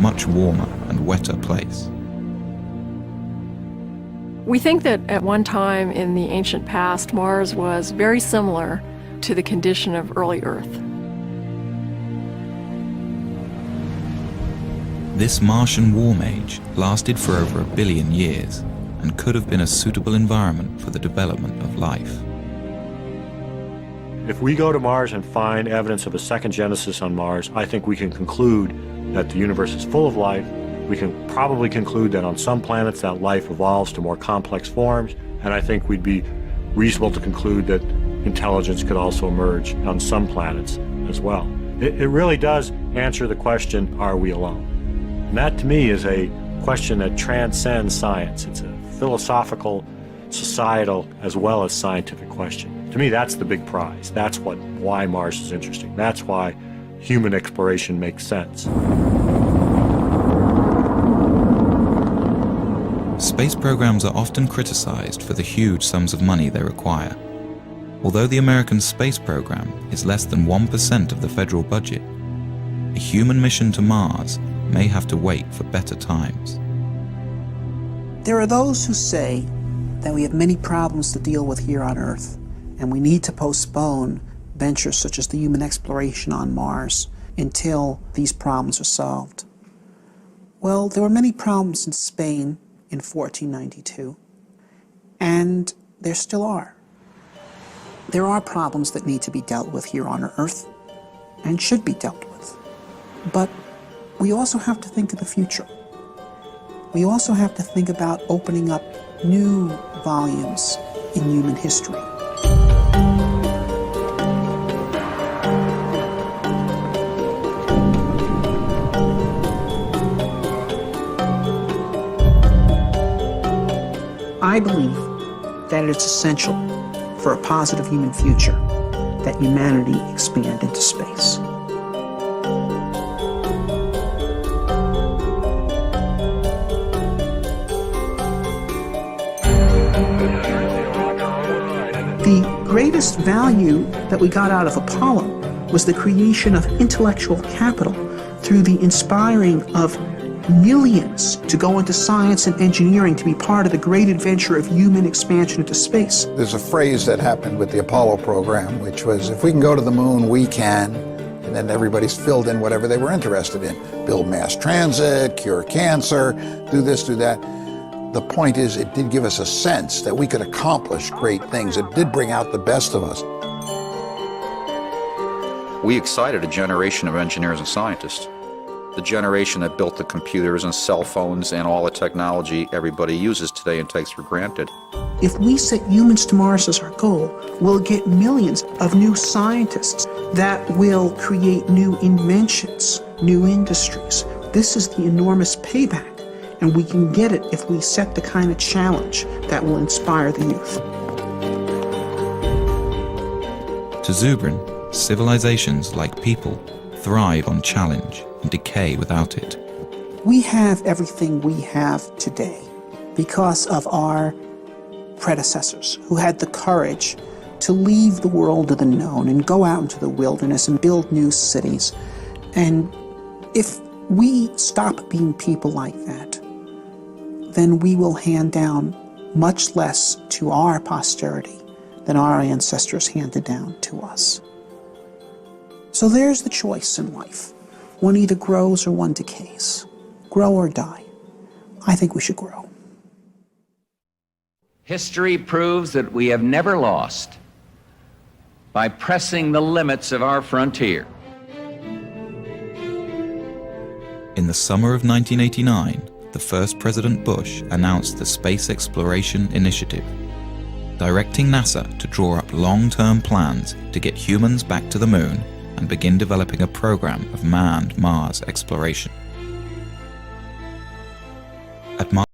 much warmer and wetter place. We think that at one time in the ancient past, Mars was very similar to the condition of early Earth. This Martian warm age lasted for over 1 billion years and could have been a suitable environment for the development of life. If we go to Mars and find evidence of a second Genesis on Mars, I think we can conclude that the universe is full of life. We can probably conclude that on some planets that life evolves to more complex forms, and I think we'd be reasonable to conclude that intelligence could also emerge on some planets as well. It really does answer the question, are we alone? And that to me is a question that transcends science. It's a philosophical, societal, as well as scientific question. To me, that's the big prize. That's why Mars is interesting. That's why human exploration makes sense. Space programs are often criticized for the huge sums of money they require. Although the American space program is less than 1% of the federal budget, a human mission to Mars may have to wait for better times. There are those who say that we have many problems to deal with here on Earth, and we need to postpone ventures such as the human exploration on Mars until these problems are solved. Well, there were many problems in Spain in 1492, and there still are. There are problems that need to be dealt with here on Earth, and should be dealt with. But we also have to think of the future. We also have to think about opening up new volumes in human history. I believe that it's essential for a positive human future that humanity expand into space. The greatest value that we got out of Apollo was the creation of intellectual capital through the inspiring of millions to go into science and engineering to be part of the great adventure of human expansion into space. There's a phrase that happened with the Apollo program, which was, if we can go to the moon, we can. And then everybody's filled in whatever they were interested in. Build mass transit, cure cancer, do this, do that. The point is, it did give us a sense that we could accomplish great things. It did bring out the best of us. We excited a generation of engineers and scientists. The generation that built the computers and cell phones and all the technology everybody uses today and takes for granted. If we set humans to Mars as our goal, we'll get millions of new scientists that will create new inventions, new industries. This is the enormous payback, and we can get it if we set the kind of challenge that will inspire the youth. To Zubrin, civilizations like people thrive on challenge and decay without it. We have everything we have today because of our predecessors who had the courage to leave the world of the known and go out into the wilderness and build new cities. And if we stop being people like that, then we will hand down much less to our posterity than our ancestors handed down to us. So there's the choice in life. One either grows or one decays. Grow or die. I think we should grow. History proves that we have never lost by pressing the limits of our frontier. In the summer of 1989, the first President Bush announced the Space Exploration Initiative, directing NASA to draw up long-term plans to get humans back to the moon and begin developing a program of manned Mars exploration. At